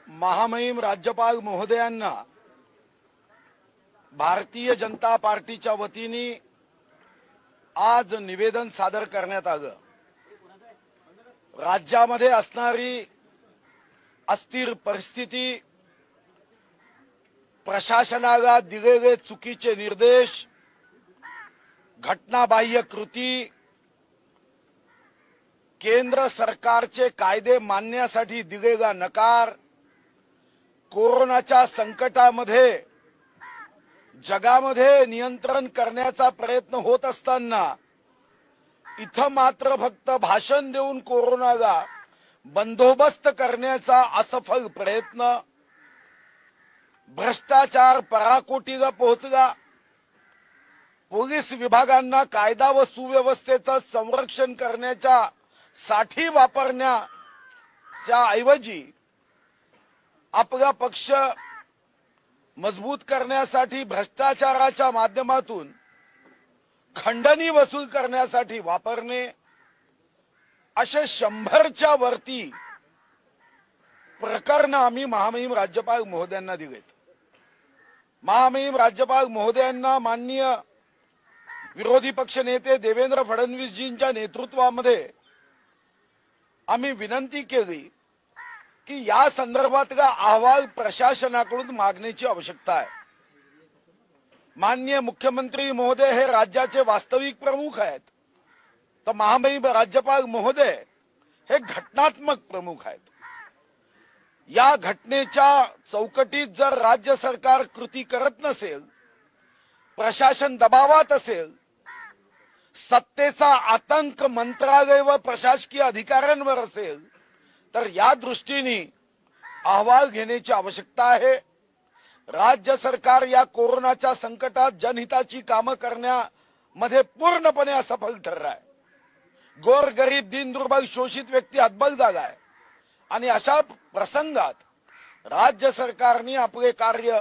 महामहिम राज्यपाल महोदयांना भारतीय जनता पार्टीच्या वतीने आज निवेदन सादर करण्यात आलं। राज्यामध्ये असणारी अस्थिर परिस्थिती, प्रशासनाला दिलेले चुकीचे निर्देश, घटनाबाह्य कृती, केंद्र सरकारचे कायदे मानण्यासाठी दिलेला नकार, कोरोनाच्या संकटामध्ये जगामध्ये नियंत्रण करण्याचा प्रयत्न होत असताना इथं मात्र फक्त भाषण देऊन कोरोनाला बंदोबस्त करण्याचा असफल प्रयत्न, भ्रष्टाचार पराकोटीला पोहोचला, पोलीस विभागांना कायदा व सुव्यवस्थेचं संरक्षण करण्याच्या साठी वापरण्याच्या ऐवजी आपला पक्ष मजबूत करण्यासाठी भ्रष्टाचाराच्या माध्यमातून खंडणी वसूल करण्यासाठी वापरणे, असे 100च्या वरती प्रकरण आम्ही महामहिम राज्यपाल महोदयांना दिलेत। महामहिम राज्यपाल महोदयांना माननीय विरोधी पक्ष नेते देवेंद्र फडणवीसजींच्या नेतृत्वामध्ये आम्ही विनंती केली की या संदर्भातला अहवाल प्रशासनाकडून मागण्याची आवश्यकता आहे। माननीय मुख्यमंत्री महोदय हे राज्याचे वास्तविक प्रमुख आहेत, तर महामहिम राज्यपाल महोदय हे घटनात्मक प्रमुख आहेत। या घटनेच्या चौकटीत जर राज्य सरकार कृती करत नसेल, प्रशासन दबावात असेल, सत्तेचा आतंक मंत्रालय व प्रशासकीय अधिकाऱ्यांवर असेल, तर या दृष्टीने अहवाल घेण्याची आवश्यकता आहे। राज्य सरकार या कोरोनाच्या संकटात जनहिताची कामं करण्यामध्ये पूर्णपणे असफल ठरलं आहे। गोरगरीब, दीनदुर्बल, शोषित व्यक्ती हतबल झाला आहे आणि अशा प्रसंगात राज्य सरकारने आपले कार्य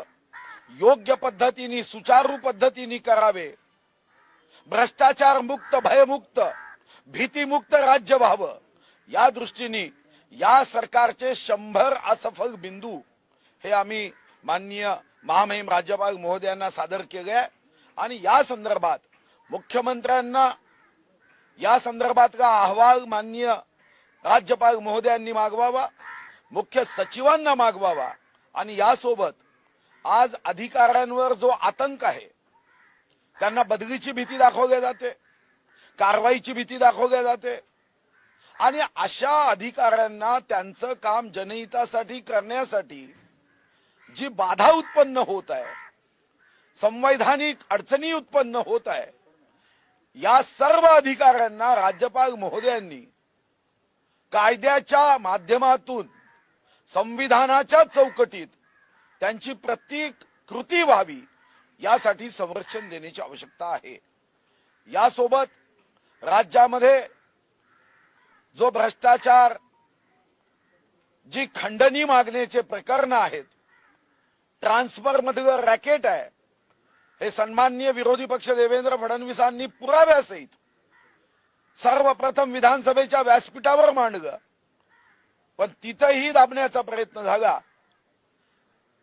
योग्य पद्धतीने, सुचारू पद्धतीने करावे, भ्रष्टाचार मुक्त, भयमुक्त, भीतीमुक्त राज्य व्हावं, या दृष्टीने या सरकारचे 100 असफल बिंदू हे आम्ही माननीय महामहिम राज्यपाल महोदयांना सादर केले आहे आणि या संदर्भात मुख्यमंत्र्यांना या संदर्भातला अहवाल माननीय राज्यपाल महोदयांनी मागवावा, मुख्य सचिवांना मागवावा आणि यासोबत आज अधिकाऱ्यांवर जो आतंक आहे, त्यांना बदलीची भीती दाखवली जाते, कारवाईची भीती दाखवली जाते आणि अशा अधिकाऱ्यांना त्यांचं काम जनहितासाठी करण्यासाठी जी बाधा उत्पन्न होत आहे, संवैधानिक अडचणी उत्पन्न होत आहे, या सर्व अधिकाऱ्यांना राज्यपाल महोदयांनी कायद्याच्या माध्यमातून संविधानाच्या चौकटीत त्यांची प्रत्येक कृती व्हावी यासाठी संरक्षण देण्याची आवश्यकता आहे। यासोबत राज्यामध्ये जो भ्रष्टाचार, जी खंडणी मागण्याचे प्रकरण आहेत, ट्रान्सफर मधलं रॅकेट आहे, हे सन्माननीय विरोधी पक्ष देवेंद्र फडणवीसांनी पुराव्यासहित सर्वप्रथम विधानसभेच्या व्यासपीठावर मांडलं, पण तिथेही दाबण्याचा प्रयत्न झाला।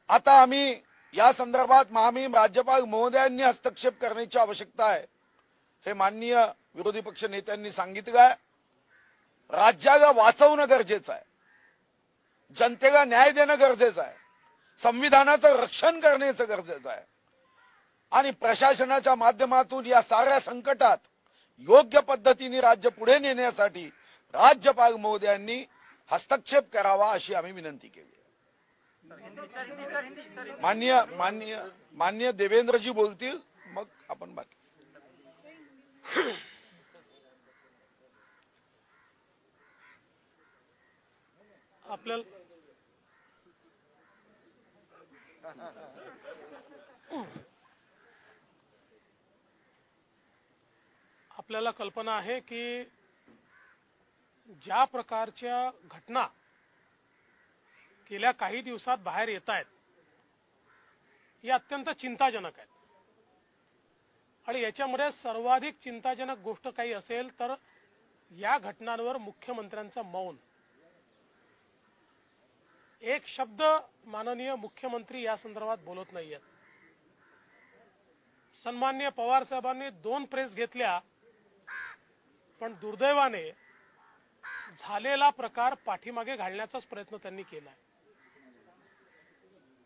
आता आम्ही या संदर्भात महामहिम राज्यपाल महोदयांनी हस्तक्षेप करण्याची आवश्यकता आहे हे माननीय विरोधी पक्ष नेत्यांनी सांगितलं आहे। राज्याला वाचवणं गरजेचं आहे, जनतेला न्याय देणं गरजेचं आहे, संविधानाचं रक्षण करण्याचं गरजेचं आहे आणि प्रशासनाच्या माध्यमातून या साऱ्या संकटात योग्य पद्धतीने राज्य पुढे नेण्यासाठी राज्यपाल महोदयांनी हस्तक्षेप करावा अशी आम्ही विनंती केली आहे। माननीय देवेंद्रजी बोलतील, मग आपण बाकी। आपल्याला कल्पना आहे की ज्या प्रकारच्या घटना गेल्या काही दिवसात बाहेर येत आहेत हे अत्यंत चिंताजनक आहे. आणि याच्यामध्ये सर्वाधिक चिंताजनक गोष्ट काही असेल तर या घटनांवर मुख्यमंत्र्यांचं मौन. एक शब्द माननीय मुख्यमंत्री या संदर्भात बोलत नाहीयेत. सन्माननीय पवार साहेबांनी 2 प्रेस घेतल्या, पण दुर्दैवाने झालेला प्रकार पाठीमागे घालण्याचाच प्रयत्न त्यांनी केलाय.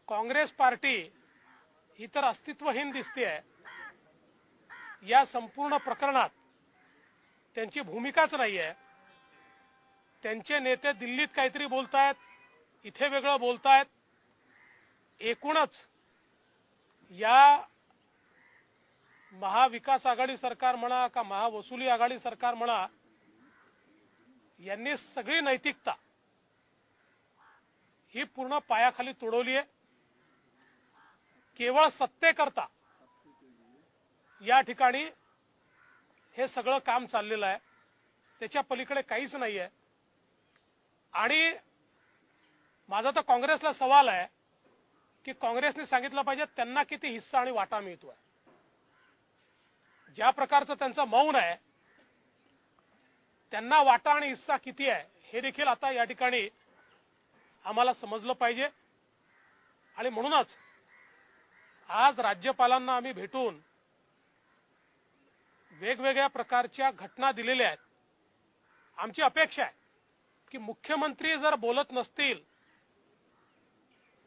काँग्रेस पार्टी ही तर अस्तित्वहीन दिसतेय. या संपूर्ण प्रकरणात त्यांची भूमिकाच नाहीये. त्यांचे नेते दिल्लीत काहीतरी बोलतायत, इथे वेगळं बोलतायत. एकूणच या महाविकास आघाडी सरकार म्हणा का महावसुली आघाडी सरकार म्हणा, यांनी सगळी नैतिकता ही पूर्ण पायाखाली तुडवली आहे. केवळ सत्तेकरता या ठिकाणी हे सगळं काम चाललेलं आहे. त्याच्या पलीकडे काहीच नाहीये. आणि माझा तर काँग्रेसला सवाल आहे की काँग्रेसने सांगितलं पाहिजे त्यांना किती हिस्सा आणि वाटा मिळतोय. ज्या प्रकारचं त्यांचं मौन आहे, त्यांना वाटा आणि हिस्सा किती आहे हे देखील आता या ठिकाणी आम्हाला समजलं पाहिजे. आणि म्हणूनच आज राज्यपालांना आम्ही भेटून वेगवेगळ्या प्रकारच्या घटना दिलेल्या आहेत. आमची अपेक्षा आहे की मुख्यमंत्री जर बोलत नसतील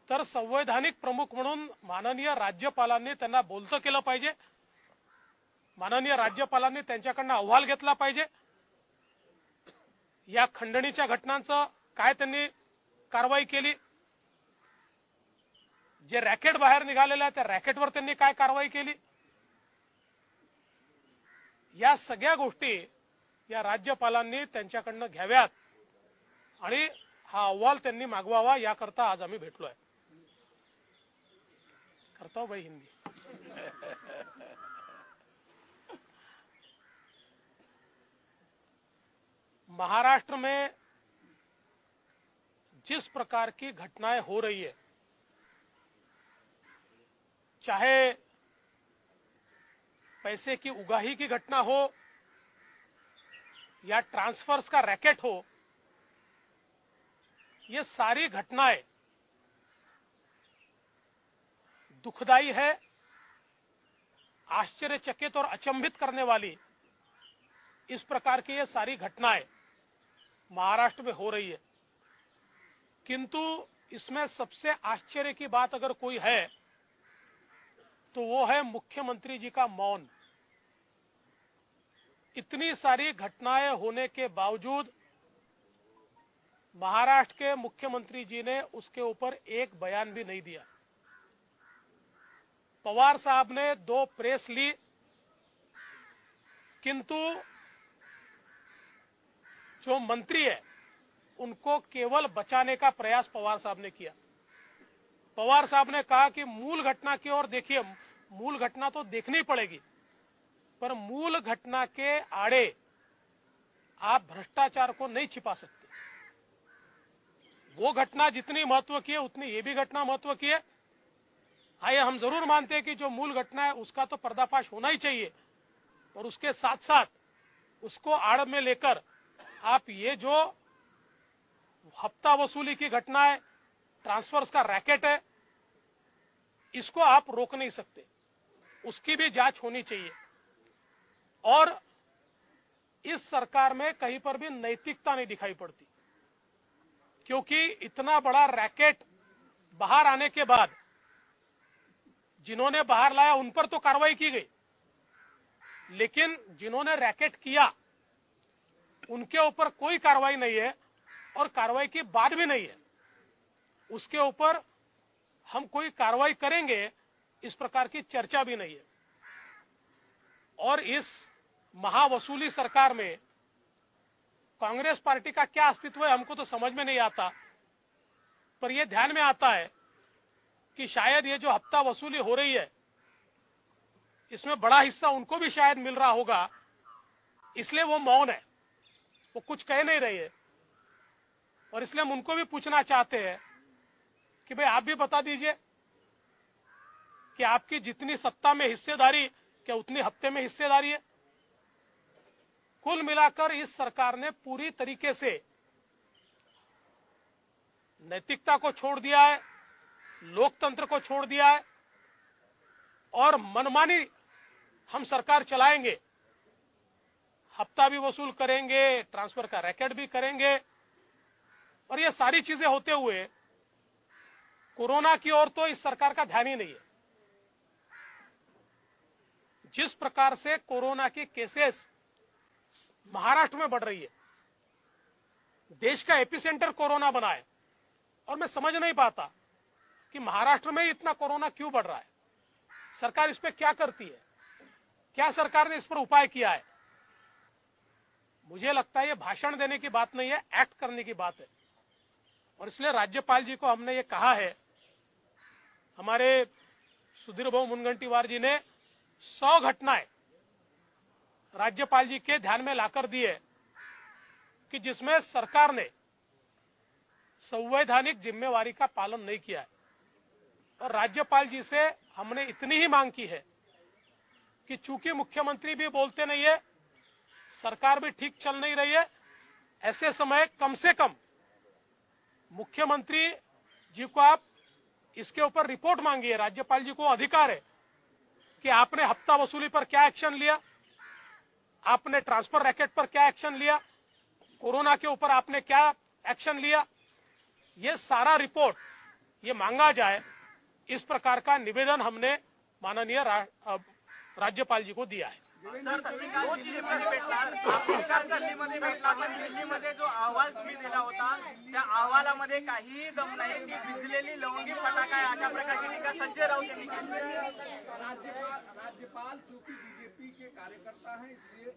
तर संवैधानिक प्रमुख म्हणून माननीय राज्यपालांनी त्यांना बोलतं केलं पाहिजे. माननीय राज्यपालांनी त्यांच्याकडनं अहवाल घेतला पाहिजे. या खंडणीच्या घटनांचं काय त्यांनी कारवाई केली, जे रॅकेट बाहेर निघालेलं आहे त्या रॅकेटवर त्यांनी काय कारवाई केली, या सगळ्या गोष्टी या राज्यपालांनी त्यांच्याकडनं घ्याव्यात आणि हा अहवाल त्यांनी मागवावा. याकरता आज आम्ही भेटलोय. करता हूं भाई हिंदी. महाराष्ट्र में जिस प्रकार की घटनाएं हो रही है, चाहे पैसे की उगाही की घटना हो या ट्रांसफर्स का रैकेट हो, ये सारी घटनाएं दुखदाई है, आश्चर्यचकित और अचंभित करने वाली इस प्रकार की ये सारी घटनाएं महाराष्ट्र में हो रही है. किंतु इसमें सबसे आश्चर्य की बात अगर कोई है तो वो है मुख्यमंत्री जी का मौन. इतनी सारी घटनाएं होने के बावजूद महाराष्ट्र के मुख्यमंत्री जी ने उसके ऊपर एक बयान भी नहीं दिया. पवार साहब ने 2 प्रेस ली, किंतु जो मंत्री है उनको केवल बचाने का प्रयास पवार साहब ने किया. पवार साहब ने कहा कि मूल घटना की ओर देखिए, मूल घटना तो देखनी पड़ेगी, पर मूल घटना के आड़े आप भ्रष्टाचार को नहीं छिपा सकते. वो घटना जितनी महत्व की है उतनी ये भी घटना महत्व की है. आइए हम जरूर मानते हैं कि जो मूल घटना है उसका तो पर्दाफाश होना ही चाहिए, और उसके साथ साथ उसको आड़ में लेकर आप ये जो हफ्ता वसूली की घटना है, ट्रांसफर्स का रैकेट है, इसको आप रोक नहीं सकते. उसकी भी जांच होनी चाहिए. और इस सरकार में कहीं पर भी नैतिकता नहीं दिखाई पड़ती, क्योंकि इतना बड़ा रैकेट बाहर आने के बाद जिन्होंने बाहर लाया उन पर तो कार्रवाई की गई, लेकिन जिन्होंने रैकेट किया उनके ऊपर कोई कार्रवाई नहीं है, और कार्रवाई की बात भी नहीं है. उसके ऊपर हम कोई कार्रवाई करेंगे इस प्रकार की चर्चा भी नहीं है. और इस महावसूली सरकार में कांग्रेस पार्टी का क्या अस्तित्व है हमको तो समझ में नहीं आता. पर यह ध्यान में आता है कि शायद ये जो हफ्ता वसूली हो रही है इसमें बड़ा हिस्सा उनको भी शायद मिल रहा होगा, इसलिए वो मौन है, वो कुछ कह नहीं रही है. और इसलिए हम उनको भी पूछना चाहते हैं कि भाई आप भी बता दीजिए कि आपकी जितनी सत्ता में हिस्सेदारी क्या उतनी हफ्ते में हिस्सेदारी है? कुल मिलाकर इस सरकार ने पूरी तरीके से नैतिकता को छोड़ दिया है, लोकतंत्र को छोड़ दिया है और मनमानी हम सरकार चलाएंगे, हफ्ता भी वसूल करेंगे, ट्रांसफर का रैकेट भी करेंगे और ये सारी चीजें होते हुए कोरोना की ओर तो इस सरकार का ध्यान ही नहीं है। जिस प्रकार से कोरोना की केसेस महाराष्ट्र में बढ़ रही है, देश का एपिसेंटर कोरोना बना है और मैं समझ नहीं पाता कि महाराष्ट्र में इतना कोरोना क्यों बढ़ रहा है। सरकार इस पे क्या करती है? क्या सरकार ने इस पर उपाय किया है? मुझे लगता है ये भाषण देने की बात नहीं है, एक्ट करने की बात है और इसलिए राज्यपाल जी को हमने ये कहा है, हमारे सुधीर भाऊ मुनगंटीवार जी ने 100 घटनाएं राज्यपाल जी के ध्यान में लाकर दी है कि जिसमें सरकार ने संवैधानिक जिम्मेवारी का पालन नहीं किया है और राज्यपाल जी से हमने इतनी ही मांग की है कि चूंकि मुख्यमंत्री भी बोलते नहीं है, सरकार भी ठीक चल नहीं रही है, ऐसे समय कम से कम मुख्यमंत्री जी को आप इसके ऊपर रिपोर्ट मांगिए। राज्यपाल जी को अधिकार है कि आपने हफ्ता वसूली पर क्या एक्शन लिया, आपने ट्रांसफर रैकेट पर क्या एक्शन लिया, कोरोना के ऊपर आपने क्या एक्शन लिया, ये सारा रिपोर्ट ये मांगा जाए। इस प्रकार का निवेदन हमने माननीय राज्यपाल जी को दिया है। दिल्लीमध्ये जो अहवाल तुम्ही दिला होता त्या अहवालामध्ये काहीही दम नाही, ती भिजलेली लवंगी फटाका आहे अशा प्रकारची टीका संजय राऊत यांनी केली। राज्यपाल चूंकि बीजेपी के कार्यकर्ता हैं इसलिए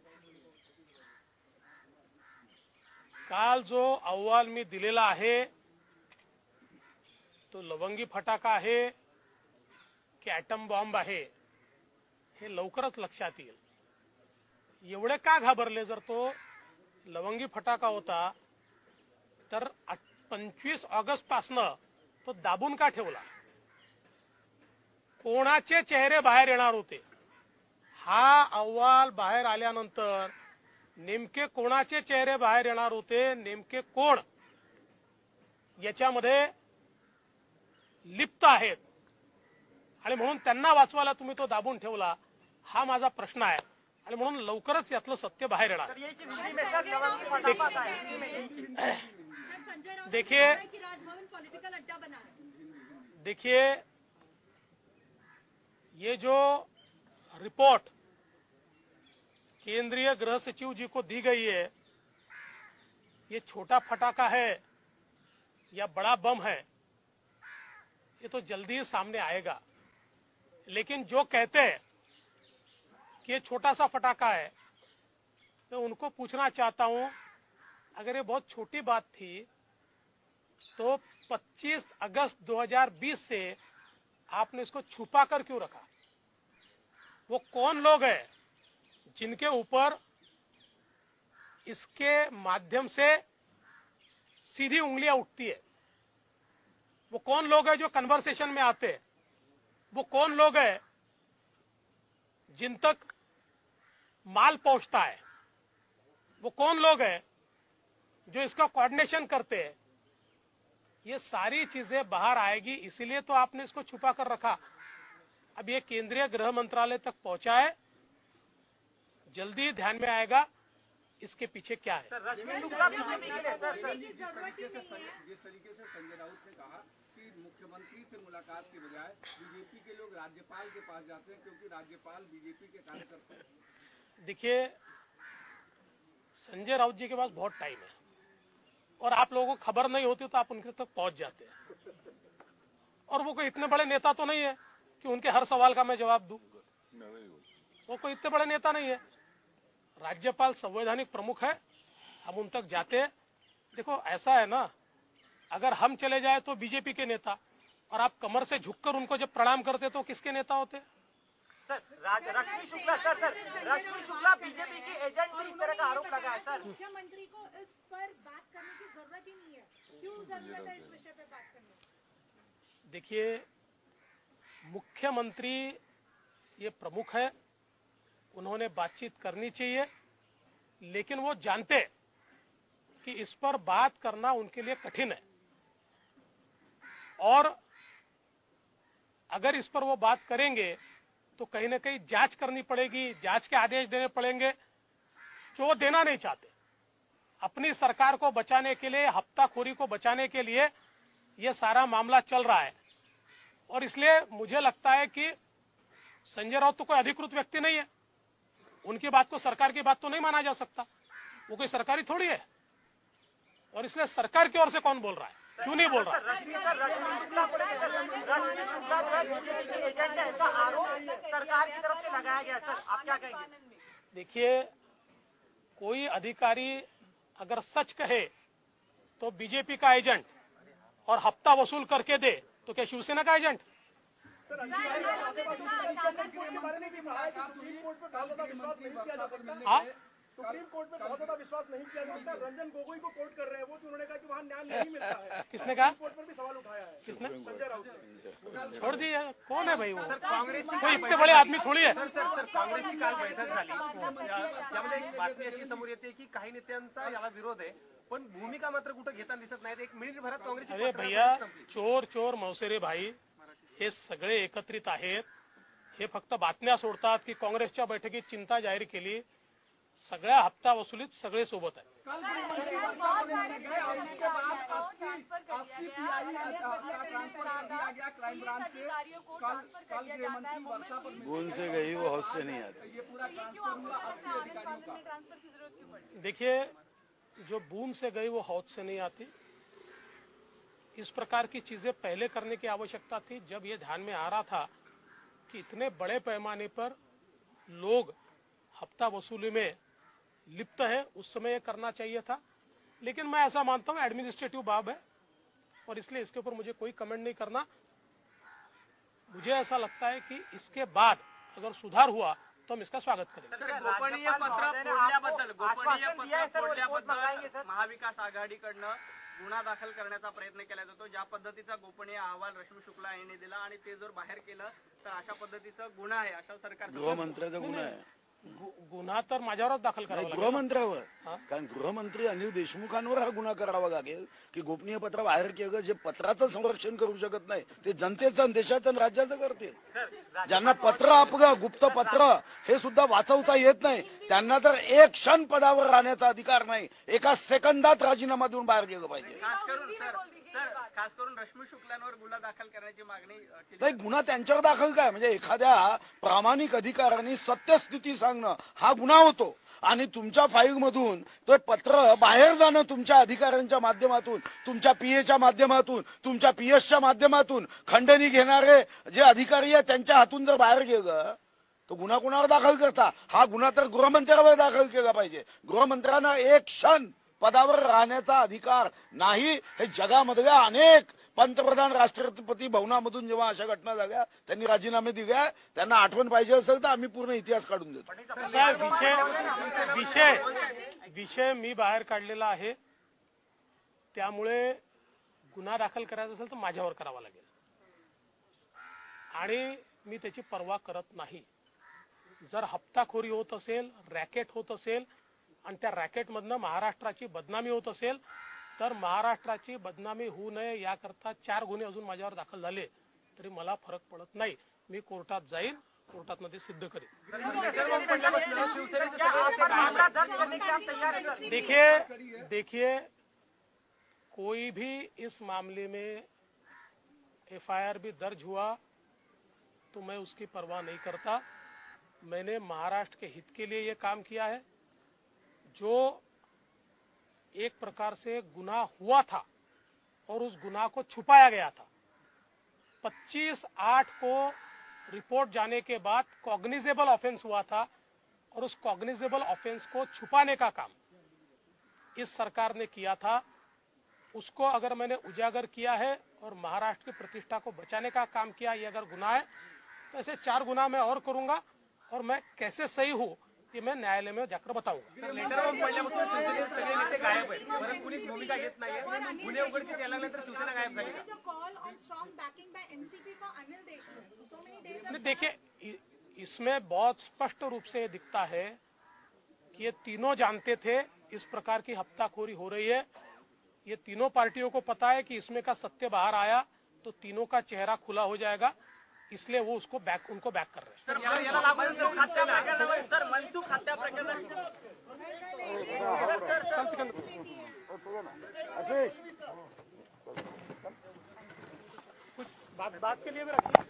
काल जो अहवाल मी दिलेला आहे तो लवंगी फटाका आहे की ॲटम बॉम्ब आहे हे लवकरच लक्षात येईल। एवढे का घाबरले? जर तो लवंगी फटाका होता तर 25 ऑगस्ट पासनं तो दाबून का ठेवला? कोणाचे चेहरे बाहेर येणार होते? हा अहवाल बाहेर आल्यानंतर नेमके कोणाचे चेहरे बाहेर येणार होते, नेमके कोण याच्यामध्ये लिप्त आहेत आणि म्हणून त्यांना वाचवायला तुम्ही तो दाबून ठेवला, हा माझा प्रश्न आहे आणि म्हणून लवकरच यातलं सत्य बाहेर येणार। देखिए देखिए ये जो रिपोर्ट केंद्रीय गृह सचिव जी को दी गई है, ये छोटा फटाका है या बड़ा बम है ये तो जल्दी ही सामने आएगा। लेकिन जो कहते हैं कि ये छोटा सा फटाका है, मैं उनको पूछना चाहता हूं, अगर ये बहुत छोटी बात थी तो 25 अगस्त 2020 से आपने इसको छुपा कर क्यों रखा? वो कौन लोग हैं जिनके ऊपर इसके माध्यम से सीधी उंगलियां उठती है? वो कौन लोग हैं जो कन्वर्सेशन में आते हैं? वो कौन लोग हैं जिन तक माल पहुंचता है? वो कौन लोग हैं जो इसका कोऑर्डिनेशन करते हैं? ये सारी चीजें बाहर आएगी, इसीलिए तो आपने इसको छुपा कर रखा। अब ये केंद्रीय गृह मंत्रालय तक पहुंचा है, जल्दी ध्यान में आएगा इसके पीछे क्या है। जिस तरीके से संजय राउत ने कहा कि मुख्यमंत्री से मुलाकात की बजाय बीजेपी के लोग राज्यपाल के पास जाते हैं क्योंकि राज्यपाल बीजेपी के कार्यकर्ता हैं। देखिए, संजय राउत जी के पास बहुत टाइम है और आप लोगों को खबर नहीं होती तो आप उनके तक पहुंच जाते हैं और वो कोई इतने बड़े नेता तो नहीं है कि उनके हर सवाल का मैं जवाब दूं। वो कोई इतने बड़े नेता नहीं है। राज्यपाल संवैधानिक प्रमुख है, हम उन तक जाते हैं। देखो ऐसा है ना, अगर हम चले जाए तो बीजेपी के नेता, और आप कमर से झुककर उनको जब प्रणाम करते तो किसके नेता होते? रश्मि शुक्ला बीजेपी की एजेंट से इस तरह का आरोप लगा है सर। मुख्यमंत्री को इस पर बात करने की जरूरत ही नहीं है, क्यों जरूरत है इस विषय पर बात करने की? देखिए, मुख्य मुख्यमंत्री ये प्रमुख है, उन्होंने बातचीत करनी चाहिए, लेकिन वो जानते हैं कि इस पर बात करना उनके लिए कठिन है और अगर इस पर वो बात करेंगे तो कहीं ना कहीं जांच करनी पड़ेगी, जांच के आदेश देने पड़ेंगे जो वो देना नहीं चाहते। अपनी सरकार को बचाने के लिए, हफ्ताखोरी को बचाने के लिए ये सारा मामला चल रहा है और इसलिए मुझे लगता है कि संजय राउत तो कोई अधिकृत व्यक्ति नहीं है, उनकी बात को सरकार की बात तो नहीं माना जा सकता, वो कोई सरकारी थोड़ी है और इसलिए सरकार की ओर से कौन बोल रहा है, क्यों नहीं बोल रहा है? रश्मि शुक्ला एजेंट है, इसका आरोप सरकार की तरफ से लगाया गया। सर आप क्या कहेंगे? देखिए, कोई अधिकारी अगर सच कहे तो बीजेपी का एजेंट और हफ्ता वसूल करके दे तो क्या शिवसेना का एजेंट? हाँ, सुप्रीम कोर्ट में बहुत ज्यादा विश्वास नहीं किया जा सकता। रंजन गोगोई को कोर्ट कर रहे हैं वो, तो उन्होंने कहा कि वहाँ न्याय नहीं मिलता है। किसने कहा? कोर्ट पर भी सवाल उठाया है किसने? संजय राउत ने। छोड़ दिए, कौन है भाई वो? काँग्रेसची कोई इतने बड़े आदमी थोड़ी है। काँग्रेसची काल बैठक झाली, यामध्ये एक बातमी अशी समोर येते की काही नेत्यांचा याला विरोध आहे, पण भूमिका मात्र कुठं घेताना दिसत नाहीत। एक मिनिटभरात काँग्रेसची अरे भैया, चोर चोर मौसेरे भाई हे सगळे एकत्रित आहेत, हे फक्त बातम्या सोडतात की काँग्रेसच्या बैठकीत चिंता जाहीर केली, सगळ्या हप्ता वसुलीत सगळे सोबत आहेत। गुण से गई वो हौस से नहीं आती। देखिए, जो बूंद से गई वो हौद से नहीं आती, इस प्रकार की चीजें पहले करने की आवश्यकता थी जब ये ध्यान में आ रहा था कि इतने बड़े पैमाने पर लोग हफ्ता वसूली में लिप्त है, उस समय ये करना चाहिए था। लेकिन मैं ऐसा मानता हूं एडमिनिस्ट्रेटिव बाब है और इसलिए इसके ऊपर मुझे कोई कमेंट नहीं करना। मुझे ऐसा लगता है कि इसके बाद अगर सुधार हुआ तो हम इसका स्वागत करेंगे। गोपनीय पत्र फोडल्याबद्दल महाविकास आघाडीकडनं गुन्हा दाखल करण्याचा प्रयत्न केला जातो। ज्या पद्धतीचा गोपनीय अहवाल रश्मी शुक्ला यांनी दिला आणि ते जर बाहेर केलं तर अशा पद्धतीचा गुन्हा आहे, अशा सरकार गृहमंत्र्याचा गुन्हा आहे। गुन्हा तर माझ्यावरच दाखल करावा लागेल। गृहमंत्र्यावर, कारण गृहमंत्री अनिल देशमुखांवर हा गुन्हा करावा लागेल की गोपनीय पत्र बाहेर केलं, जे पत्राचं संरक्षण करू शकत नाही ते जनतेचं, देशाचं, राज्याचं करतील। ज्यांना पत्र आपलं गुप्त पत्र हे सुद्धा वाचवता येत नाही, त्यांना तर एक क्षण पदावर राहण्याचा अधिकार नाही, एका सेकंदात राजीनामा देऊन बाहेर गेलं पाहिजे। खास करून रश्मी शुक्लांवर गुन्हा दाखल करण्याची मागणी केली। नाही, गुन्हा त्यांच्यावर दाखल काय, म्हणजे एखाद्या प्रामाणिक अधिकाऱ्यांनी सत्यस्थिती सांगणं हा गुन्हा होतो आणि तुमच्या फाईल मधून तो पत्र बाहेर जाणं, तुमच्या अधिकाऱ्यांच्या माध्यमातून, तुमच्या पीएच्या माध्यमातून, तुमच्या पीएसच्या माध्यमातून खंडणी घेणारे जे अधिकारी आहेत त्यांच्या हातून जर बाहेर गेलं तो गुन्हा कुणावर दाखल करता? हा गुन्हा तर गृहमंत्र्यावर दाखल केला पाहिजे। गृहमंत्र्यांना एक क्षण पदावर राहण्याचा अधिकार नाही। हे जगामधल्या अनेक पंतप्रधान, राष्ट्रपती भवनामधून जेव्हा अशा घटना झाल्या त्यांनी राजीनामे दिले, त्यांना आठवण पाहिजे असेल तर आम्ही पूर्ण इतिहास काढून देतो। विषय मी बाहेर काढलेला आहे, त्यामुळे गुन्हा दाखल करायचा असेल तर माझ्यावर करावा लागेल आणि मी त्याची पर्वा करत नाही। जर हप्ताखोरी होत असेल, रॅकेट होत असेल आणि त्या रॅकेटमधनं महाराष्ट्राची बदनामी होत असेल तर महाराष्ट्राची बदनामी होऊ नये याकरता 4 गुन्हे अजून माझ्यावर दाखल झाले तरी मला फरक पडत नाही। मी कोर्टात जाईन, कोर्टात मध्ये सिद्ध करेन। देखिए, कोई भी इस मामले में एफआईआर भी दर्ज हुआ तो मैं उसकी परवाह नहीं करता। मैंने महाराष्ट्र के हित के लिए ये काम किया है। जो एक प्रकार से गुनाह हुआ था और उस गुनाह को छुपाया गया था, 25/8 को रिपोर्ट जाने के बाद कॉग्निजेबल ऑफेंस हुआ था और उस कॉग्निजेबल ऑफेंस को छुपाने का काम इस सरकार ने किया था। उसको अगर मैंने उजागर किया है और महाराष्ट्र की प्रतिष्ठा को बचाने का काम किया, ये अगर गुनाह है तो ऐसे 4 गुनाह मैं और करूंगा और मैं कैसे सही हूं कि मैं न्यायालय में जाकर बताऊंगा। लेटर बॉम्ब पडल्यापासून शिवसेनेचे सगळे नेते गायब आहेत, परत कुणीच भूमिका घेत नाहीये। गुन्हे उघडकीस यायला लागले तर शिवसेना गायब झाली का? There is a call on strong backing by NCP for Anil Deshmukh. So many days देखिए इसमें बहुत स्पष्ट रूप से दिखता है कि ये तीनों जानते थे इस प्रकार की हफ्ताखोरी हो रही है। ये तीनों पार्टियों को पता है कि इसमें का सत्य बाहर आया तो तीनों का चेहरा खुला हो जाएगा, इसलिए वो उनको बैक कर रहे हैं। सर मनसुख हत्या प्रकरण कुछ बात के लिए भी रखिए।